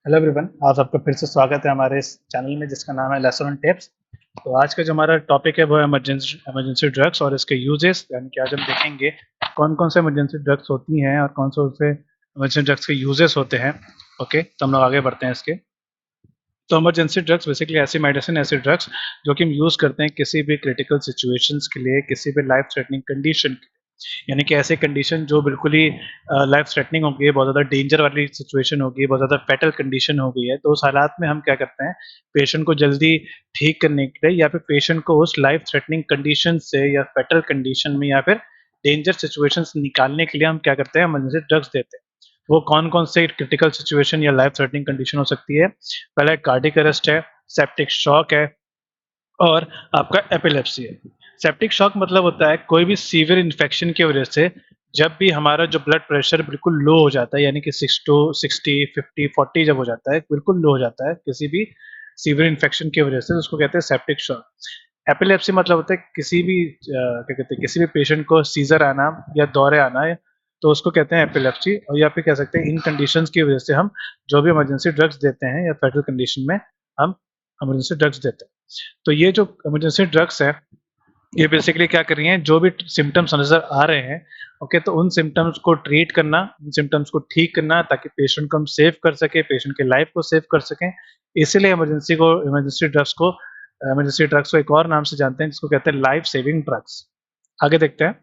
Hello everyone, आप सबका फिर से स्वागत है हमारे इस चैनल में जिसका नाम है लेसन ऑन टिप्स। तो आज का जो हमारा टॉपिक है वो है इमरजेंसी ड्रग्स और इसके यूजेस, यानी कि आज हम देखेंगे कौन कौन से इमरजेंसी ड्रग्स होती हैं और कौन से इमरजेंसी ड्रग्स के यूजेस होते हैं। ओके, तो हम लोग आगे बढ़ते हैं इसके। तो इमरजेंसी ड्रग्स बेसिकली ऐसी मेडिसिन, ऐसे ड्रग्स जो कि हम यूज़ करते हैं किसी भी क्रिटिकल सिचुएशंस के लिए, किसी भी लाइफ थ्रेटनिंग कंडीशन, यानी कि ऐसे कंडीशन जो बिल्कुल ही लाइफ थ्रेटनिंग हो गई है, बहुत ज़्यादा डेंजर वाली सिचुएशन हो गई है, बहुत ज़्यादा फैटल कंडीशन हो गई है, तो उस हालात में हम क्या करते हैं, पेशेंट को जल्दी ठीक करने के लिए या फिर पेशेंट को उस लाइफ थ्रेटनिंग कंडीशन से या फैटल कंडीशन में या फिर डेंजर सिचुएशन से निकालने के लिए हम क्या करते हैं, इमरजेंसी ड्रग्स देते हैं। वो कौन कौन से क्रिटिकल सिचुएशन या लाइफ थ्रेटनिंग कंडीशन हो सकती है? पहला कार्डियक अरेस्ट है, सेप्टिक शॉक है और आपका एपिलेप्सी है। सेप्टिक शॉक मतलब होता है कोई भी सीवियर इन्फेक्शन की वजह से जब भी हमारा जो ब्लड प्रेशर बिल्कुल लो हो जाता है, यानी कि 6 टू 60, 50, 40 जब हो जाता है, बिल्कुल लो हो जाता है किसी भी सीवियर इन्फेक्शन की वजह से, उसको कहते हैं सेप्टिक शॉक। एपिलेप्सी मतलब होता है किसी भी क्या कहते हैं, किसी भी पेशेंट को सीजर आना या दौरे आना है, तो उसको कहते हैं एपिलेप्सी। और या फिर कह सकते हैं इन कंडीशंस की वजह से हम जो भी इमरजेंसी ड्रग्स देते हैं या फेटल कंडीशन में हम इमरजेंसी ड्रग्स देते हैं। तो ये जो इमरजेंसी ड्रग्स है, ये बेसिकली क्या कर रही हैं, जो भी सिम्टम्स नजर आ रहे हैं, ओके, तो उन सिम्टम्स को ट्रीट करना, उन सिम्टम्स को ठीक करना, ताकि पेशेंट को हम सेव कर सके, पेशेंट के लाइफ को सेव कर सकें। इसीलिए इमरजेंसी ड्रग्स को एक और नाम से जानते हैं जिसको कहते हैं लाइफ सेविंग ड्रग्स। आगे देखते हैं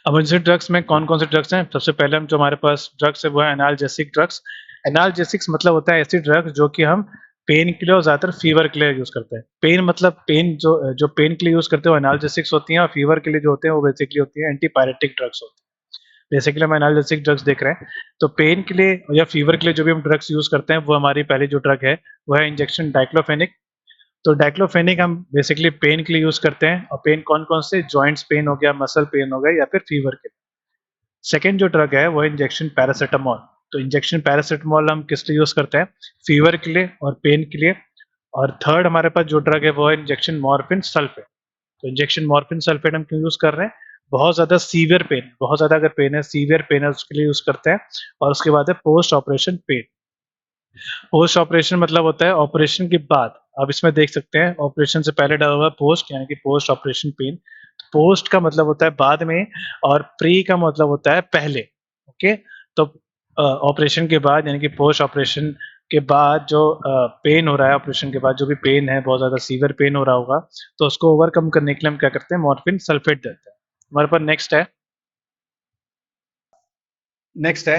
इमरजेंसी ड्रग्स में कौन कौन से ड्रग्स हैं। सबसे पहले हम जो हमारे पास ड्रग्स है वो है एनाल्जेसिक ड्रग्स। एनाल्जेसिक्स मतलब होता है ऐसी ड्रग्स जो कि हम पेन के लिए और ज्यादातर फीवर के लिए यूज करते हैं। पेन मतलब पेन जो पेन के लिए यूज करते हैं वो एनाल्जेसिक्स होती हैं, और फीवर के लिए जो होते हैं वो बेसिकली होती है एंटीपायरेटिक ड्रग्स होती हैं। बेसिकली हम एनाल्जेसिक ड्रग्स देख रहे हैं। तो पेन के लिए या फीवर के लिए जो भी हम ड्रग्स यूज करते हैं, वो हमारी पहली जो ड्रग है वो है इंजेक्शन डाइक्लोफेनिक। तो डाइक्लोफेनिक हम बेसिकली पेन के लिए यूज करते हैं, और पेन कौन कौन से, जॉइंट्स पेन हो गया, मसल पेन हो गया, या फिर फीवर के लिए। सेकेंड जो ड्रग है वो है इंजेक्शन पैरासिटामोल। तो इंजेक्शन पैरासिटामोल हम किस लिए यूज करते हैं? फीवर के लिए और पेन के लिए। और थर्ड हमारे पास जो ड्रग है वो है इंजेक्शन मॉर्फिन सल्फेट। तो इंजेक्शन मॉर्फिन सल्फेट हम क्यों यूज कर रहे हैं? बहुत ज्यादा सीवियर पेन, बहुत ज्यादा अगर पेन है, सीवियर पेन है, उसके लिए यूज करते हैं। और उसके बाद है post operation pain. Post operation मतलब होता है ऑपरेशन के बाद। आप इसमें देख सकते हैं ऑपरेशन से पहले डला हुआ है पोस्ट, यानी कि पोस्ट ऑपरेशन पेन। पोस्ट का मतलब होता है बाद में, और प्री का मतलब होता है पहले। ओके, तो ऑपरेशन के बाद, यानी कि पोस्ट ऑपरेशन के बाद जो पेन हो रहा है, ऑपरेशन के बाद जो भी पेन है, बहुत ज्यादा सीवियर पेन हो रहा होगा, तो उसको ओवरकम करने के लिए हम क्या करते हैं, मॉर्फिन सल्फेट देते हैं। हमारे पास नेक्स्ट है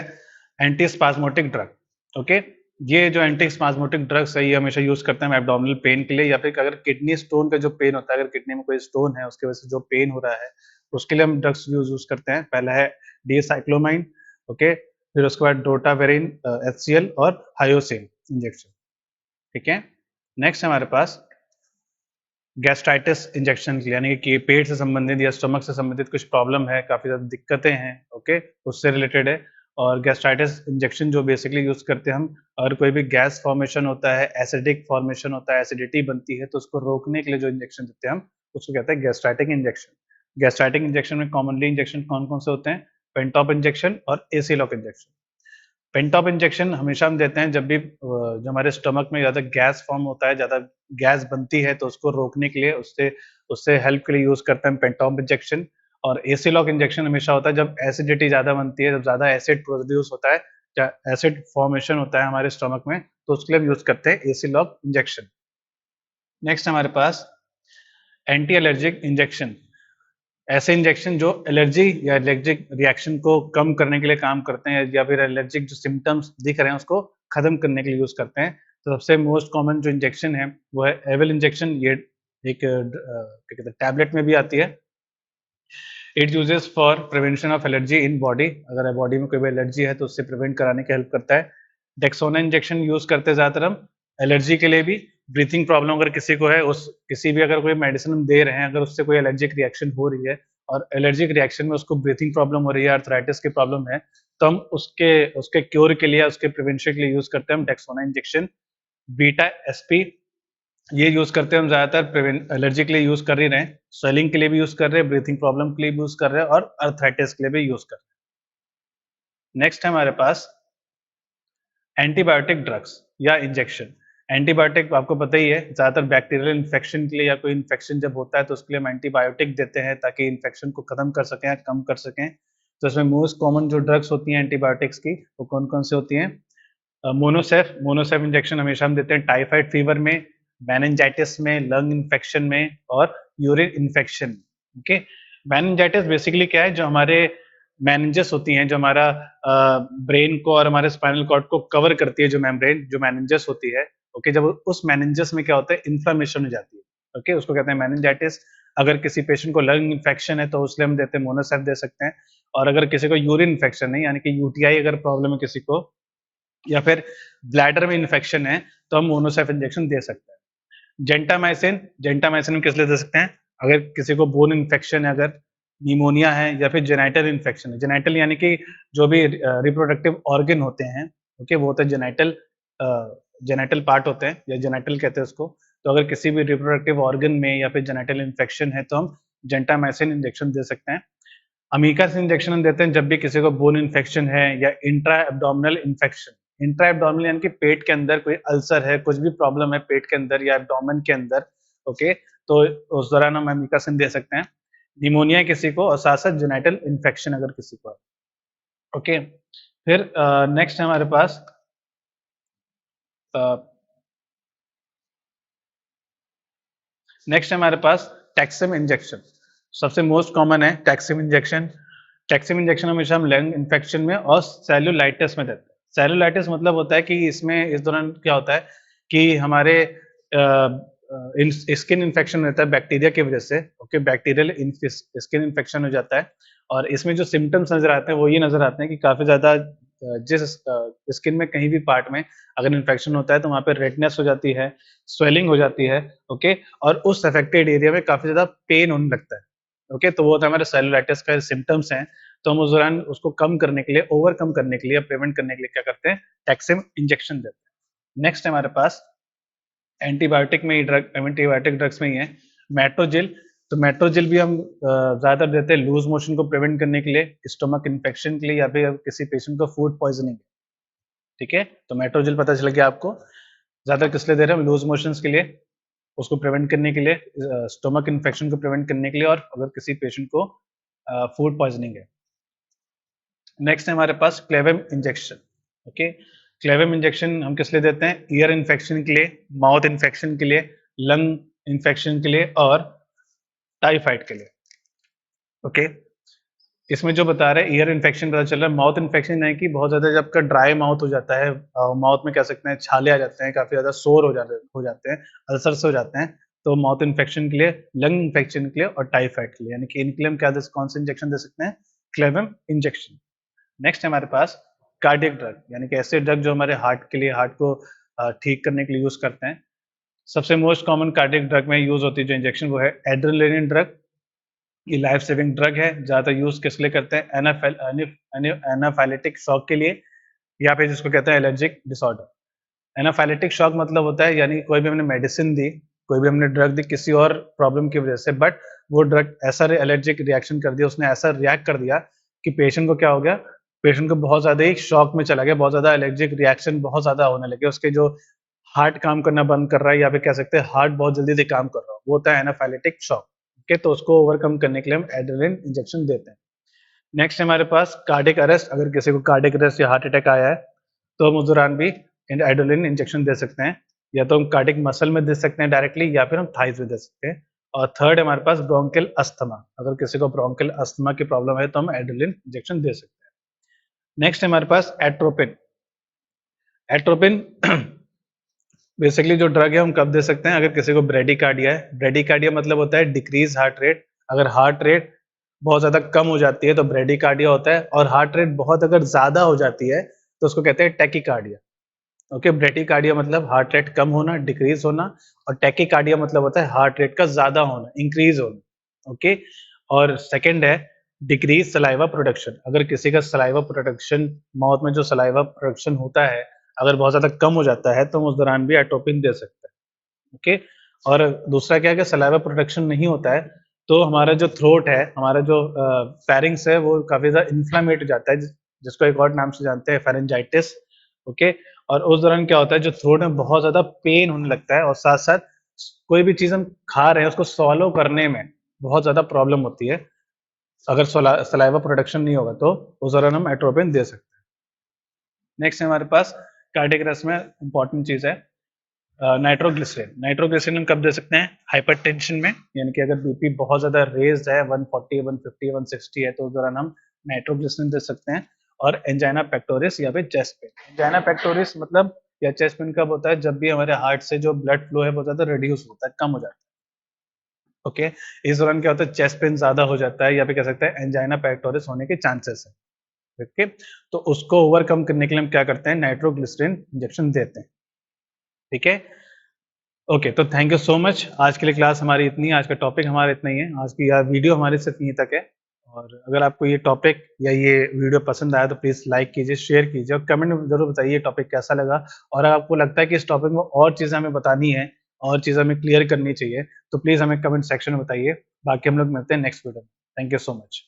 एंटी स्पाज्मोटिक ड्रग। ओके, ये जो एंटी स्पाज्मोटिक ड्रग्स है ये हमेशा यूज करते हैं एब्डोमिनल पेन के लिए, या फिर अगर किडनी स्टोन का जो पेन होता है, अगर किडनी में कोई स्टोन है उसकी वजह से जो पेन हो रहा है, उसके लिए हम ड्रग्स यूज करते हैं। पहला है डीसाइक्लोमाइन, ओके, फिर उसके बाद डोटावेरिन HCl और हायोसिन इंजेक्शन। ठीक है, नेक्स्ट हमारे पास गैस्ट्राइटिस इंजेक्शन, यानी कि पेट से संबंधित या स्टमक से संबंधित कुछ प्रॉब्लम है, काफी ज्यादा दिक्कतें हैं, ओके, उससे रिलेटेड है। और गैस्ट्राइटिस इंजेक्शन जो बेसिकली यूज करते हैं हम, अगर कोई भी गैस फॉर्मेशन होता है, एसिडिक फॉर्मेशन होता है, एसिडिटी बनती है, तो उसको रोकने के लिए जो इंजेक्शन देते हैं हम, उसको कहते हैं गैस्ट्राइटिक इंजेक्शन। गैस्ट्राइटिक इंजेक्शन में कॉमनली इंजेक्शन कौन कौन से होते हैं? पेंटॉप इंजेक्शन और एसीलॉक इंजेक्शन। पेंटॉप इंजेक्शन हमेशा हम देते हैं जब भी जो हमारे स्टमक में ज़्यादा गैस फॉर्म होता है, ज़्यादा गैस बनती है, तो उसको रोकने के लिए, उससे उससे हेल्प के लिए यूज़ करते हैं पेंटॉप इंजेक्शन। और एसिलॉक इंजेक्शन हमेशा होता है जब एसिडिटी ज़्यादा बनती है, जब ज़्यादा एसिड प्रोड्यूस होता है, या एसिड फॉर्मेशन होता है हमारे स्टमक में, तो उसके लिए हम यूज़ करते हैं एसिलॉक इंजेक्शन। नेक्स्ट हमारे पास एंटी एलर्जिक इंजेक्शन। ऐसे इंजेक्शन जो एलर्जी या एलर्जिक रिएक्शन को कम करने के लिए काम करते हैं, या फिर एलर्जिक जो सिम्टम्स दिख रहे हैं उसको खत्म करने के लिए यूज करते हैं। तो सबसे मोस्ट कॉमन जो इंजेक्शन है वो है एविल इंजेक्शन। ये एक क्या कहते हैं, टैबलेट में भी आती है। It uses for prevention of allergy in body. अगर बॉडी में कोई भी एलर्जी है तो उससे प्रिवेंट कराने की हेल्प करता है। डेक्सोना इंजेक्शन यूज करते हैं ज्यादातर हम एलर्जी के लिए भी। ब्रीथिंग प्रॉब्लम अगर किसी को है, उस किसी भी अगर कोई मेडिसिन हम दे रहे हैं, अगर उससे कोई एलर्जिक रिएक्शन हो रही है, और एलर्जिक रिएक्शन में उसको ब्रीथिंग प्रॉब्लम हो रही है, अर्थराइटिस की प्रॉब्लम है, तो हम उसके उसके क्योर के लिए, उसके प्रिवेंशन के लिए यूज करते हैं हम डेक्सोना इंजेक्शन। बीटा एसपी, ये यूज करते हैं हम ज्यादातर एलर्जी के लिए यूज कर ही रहे हैं, स्वेलिंग के लिए भी यूज कर रहे हैं, ब्रीथिंग प्रॉब्लम के लिए भी यूज कर रहे हैं, और अर्थराइटिस के लिए भी यूज कर रहे हैं। नेक्स्ट है हमारे पास एंटीबायोटिक ड्रग्स या इंजेक्शन। एंटीबायोटिक आपको पता ही है, ज्यादातर बैक्टीरियल इन्फेक्शन के लिए या कोई इन्फेक्शन जब होता है तो उसके लिए हम एंटीबायोटिक देते हैं ताकि इन्फेक्शन को खत्म कर सकें या कम कर सकें। तो इसमें मोस्ट कॉमन जो ड्रग्स होती हैं एंटीबायोटिक्स की वो कौन कौन से होती हैं? मोनोसेफ, मोनोसेफ इंजेक्शन हमेशा हम देते हैं टाइफाइड फीवर में, मेनिंजाइटिस में, लंग इन्फेक्शन में और urine infection. Okay, meningitis basically क्या है, जो हमारे मेनिंजेस होती हैं, जो हमारा ब्रेन को और हमारे स्पाइनल कॉर्ड को कवर करती है, जो मेम्ब्रेन जो मेनिंजेस होती है। ओके, जब उस मेनिंजेस में क्या होता है, इन्फ्लेमेशन हो जाती है। ओके, उसको कहते हैं मेनिंजाइटिस। अगर किसी पेशेंट को लंग इन्फेक्शन है तो उसलिए हम देते हैं मोनोसेफ दे सकते हैं। और अगर किसी को यूरिन इन्फेक्शन है, यानी कि यूटीआई अगर प्रॉब्लम है किसी को, या फिर ब्लैडर में इन्फेक्शन है, तो हम मोनोसेफ इंजेक्शन दे सकते हैं। जेंटामाइसिन, जेंटामाइसिन हम किस लिए दे सकते हैं? अगर किसी को बोन इन्फेक्शन है, अगर निमोनिया है या फिर जेनाइटल इन्फेक्शन है। जेनाइटल यानी कि जो भी रिप्रोडक्टिव ऑर्गन होते हैं, ओके, वो होते हैं जेनाइटल, जेनाइटल पार्ट होते हैं या जेनाइटल कहते हैं उसको। तो अगर किसी भी रिप्रोडक्टिव ऑर्गन में या फिर जेनाइटल इन्फेक्शन है तो हम जेंटामाइसिन इंजेक्शन दे सकते हैं। अमीकास इंजेक्शन हम देते हैं जब भी किसी को बोन इन्फेक्शन है या intra abdominal infection. Intra abdominal यानी कि पेट के अंदर कोई अल्सर है, कुछ भी प्रॉब्लम है पेट के अंदर या एब्डोमेन के अंदर, ओके, तो उस दौरान हम अमीकासिन दे सकते हैं। निमोनिया किसी को और साथ साथ जेनाइटल इन्फेक्शन अगर किसी को है। ओके, फिर नेक्स्ट हमारे पास टैक्सिम इंजेक्शन। सबसे मोस्ट कॉमन है टैक्सिम इंजेक्शन। टैक्सिम इंजेक्शन हमेशा हम लंग इन्फेक्शन में और सेलुलाइटिस में देते हैं। सेलुलाइटिस मतलब होता है कि इसमें इस दौरान क्या होता है कि हमारे स्किन इन्फेक्शन रहता है बैक्टीरिया की वजह से। ओके, बैक्टीरियल स्किन इन्फेक्शन हो जाता है और इसमें जो सिम्टम्स नजर आते हैं वो ये नजर आते हैं कि काफी ज्यादा जिस स्किन में कहीं भी पार्ट में अगर इन्फेक्शन होता है तो वहाँ पे रेडनेस हो जाती है, स्वेलिंग हो जाती है। ओके, और उस अफेक्टेड एरिया में काफी ज्यादा पेन होने लगता है। ओके, तो वो तो हमारे सेलुलाइटिस का सिम्टम्स हैं। तो हम उस दौरान उसको कम करने के लिए, ओवरकम करने के लिए, प्रिवेंट करने के लिए क्या करते हैं, टैक्सिम इंजेक्शन देते हैं। नेक्स्ट हमारे पास एंटीबायोटिक में ही ड्रग, एंटीबायोटिक ड्रग्स में ही है मेट्रोजिल। तो मेट्रोजिल भी हम ज्यादातर देते हैं लूज मोशन को प्रिवेंट करने के लिए, स्टोमक इन्फेक्शन के लिए या फिर किसी पेशेंट को फूड पॉइजनिंग। ठीक है, तो मेट्रोजिल पता चल गया आपको। ज्यादातर किस लिए दे रहे हैं? लूज मोशंस के लिए, उसको प्रिवेंट करने के लिए, स्टोमक इन्फेक्शन को प्रिवेंट करने के लिए और अगर किसी पेशेंट को फूड पॉइजनिंग है। नेक्स्ट है हमारे पास क्लेवेम इंजेक्शन। ओके, क्लेवेम इंजेक्शन हम किस लिए देते हैं? ईयर इन्फेक्शन के लिए, माउथ इन्फेक्शन के लिए, लंग इन्फेक्शन के लिए और टाइफाइड के लिए। ओके, इसमें जो बता रहे हैं ईयर इन्फेक्शन पता चल रहा है, माउथ इन्फेक्शन है कि बहुत ज्यादा जब का ड्राई माउथ हो जाता है, माउथ में कह सकते हैं छाले आ जाते हैं, काफी ज्यादा सोर हो जाते हैं, अल्सर हो जाते हैं। तो माउथ इन्फेक्शन के लिए, लंग इन्फेक्शन के लिए और टाइफाइड के लिए, यानी कि इनके लिए हम क्या कौन से इंजेक्शन दे सकते हैं? क्लेवेम इंजेक्शन। नेक्स्ट हमारे पास कार्डियक ड्रग, यानी कि ऐसे ड्रग जो हमारे हार्ट के लिए, हार्ट को ठीक करने के लिए यूज करते हैं। सबसे मोस्ट कॉमन कार्डियक ड्रग में यूज होती है जो इंजेक्शन, वो है एड्रेनालिन ड्रग। ये लाइफ सेविंग ड्रग है। ज्यादातर यूज किस लिए करते हैं? एनाफाइलेटिक शॉक के लिए या फिर जिसको कहते हैं एलर्जिक डिसऑर्डर। एनाफाइलेटिक शॉक मतलब होता है यानी कोई भी हमने मेडिसिन दी, कोई भी हमने ड्रग दी किसी और प्रॉब्लम की वजह से, बट वो ड्रग ऐसा एलर्जिक रिएक्शन कर दिया, उसने ऐसा रिएक्ट कर दिया कि पेशेंट को क्या हो गया, पेशेंट को बहुत ज्यादा ही शॉक में चला गया, बहुत ज्यादा एलर्जिक रिएक्शन बहुत ज्यादा होने लगे, उसके जो हार्ट काम करना बंद कर रहा है या फिर कह सकते हैं हार्ट बहुत जल्दी से काम कर रहा है, वो होता है एनाफाइलेटिक शॉक। ओके, तो उसको ओवरकम करने के लिए हम एड्रेनालिन इंजेक्शन देते हैं। नेक्स्ट हमारे पास कार्डियक अरेस्ट। अगर किसी को कार्डियक अरेस्ट या हार्ट अटैक आया है तो हम उस दौरान भी एड्रेनालिन इंजेक्शन दे सकते हैं, या तो हम कार्डियक मसल में दे सकते हैं डायरेक्टली या फिर हम थाइज में दे सकते हैं। और थर्ड हमारे पास ब्रोंकियल अस्थमा। अगर किसी को ब्रोंकियल अस्थमा की प्रॉब्लम है तो हम एड्रेनालिन इंजेक्शन दे सकते हैं। नेक्स्ट हमारे पास एट्रोपिन। एट्रोपिन बेसिकली जो ड्रग है हम कब दे सकते हैं? अगर किसी को ब्रेडिकार्डिया है। ब्रेडिकार्डिया मतलब होता है डिक्रीज हार्ट रेट। अगर हार्ट रेट बहुत ज्यादा कम हो जाती है तो ब्रेडिकार्डिया होता है, और हार्ट रेट बहुत अगर ज्यादा हो जाती है तो उसको कहते हैं टैकीकार्डिया। ओके, ब्रेडिकार्डिया मतलब हार्ट रेट कम होना, डिक्रीज होना, और टैकीकार्डिया मतलब होता है हार्ट रेट का ज्यादा होना, इंक्रीज होना। ओके, और सेकंड है डिक्रीज सलाइवा प्रोडक्शन। अगर किसी का सलाइवा प्रोडक्शन, माउथ में जो सलाइवा प्रोडक्शन होता है, अगर बहुत ज्यादा कम हो जाता है तो हम उस दौरान भी एट्रोपिन दे सकते हैं। ओके, और दूसरा क्या है कि सलाइवा प्रोडक्शन नहीं होता है तो हमारा जो थ्रोट है, हमारा जो फेरिंग्स है, वो काफी ज्यादा इन्फ्लामेट हो जाता है, जिसको एक और नाम से जानते हैं फेरेंजाइटिस। ओके, और उस दौरान क्या होता है, जो थ्रोट में बहुत ज़्यादा पेन होने लगता है और साथ-साथ कोई भी चीज़ हम खा रहे हैं उसको स्वॉलो करने में बहुत ज़्यादा प्रॉब्लम होती है। अगर सलाइवा प्रोडक्शन नहीं होगा तो उस दौरान हम एट्रोपिन दे सकते हैं। नेक्स्ट है हमारे पास कार्डियक अरेस्ट में इंपॉर्टेंट चीज़ है नाइट्रोग्लिसरीन। नाइट्रोग्लिसरीन हम कब दे सकते हैं? हाइपरटेंशन में, यानी कि अगर बीपी बहुत ज़्यादा रेज़्ड है 140, 150, 160 है तो उस दौरान हम नाइट्रोग्लिसरीन दे सकते हैं। और एंजाइना पेक्टोरिस या फिर चेस्ट पेन। एंजाइना पेक्टोरिस मतलब या चेस्ट पेन कब होता है? जब भी हमारे हार्ट से जो ब्लड फ्लो है बहुत ज़्यादा रिड्यूस होता है, कम हो जाता है। ओके, इस दौरान क्या होता है? चेस्ट पेन ज़्यादा हो जाता है या फिर कह सकते हैं एंजाइना पेक्टोरिस होने के चांसेस है। ओके, तो उसको ओवरकम करने के लिए हम क्या करते हैं? नाइट्रोग्लिसरीन इंजेक्शन देते हैं। ठीक है, ओके, तो थैंक यू सो मच। आज के लिए क्लास हमारी इतनी, आज का टॉपिक हमारा इतना ही है, आज की वीडियो हमारी सिर्फ यहीं तक है। और अगर आपको ये टॉपिक या ये वीडियो पसंद आया तो प्लीज़ लाइक कीजिए, शेयर कीजिए और कमेंट में ज़रूर बताइए टॉपिक कैसा लगा। और अगर आपको लगता है कि इस टॉपिक में और चीज़ें हमें बतानी है और चीज़ें हमें क्लियर करनी चाहिए तो प्लीज़ हमें कमेंट सेक्शन में बताइए। बाकी हम लोग मिलते हैं नेक्स्ट वीडियो में। Thank you so much.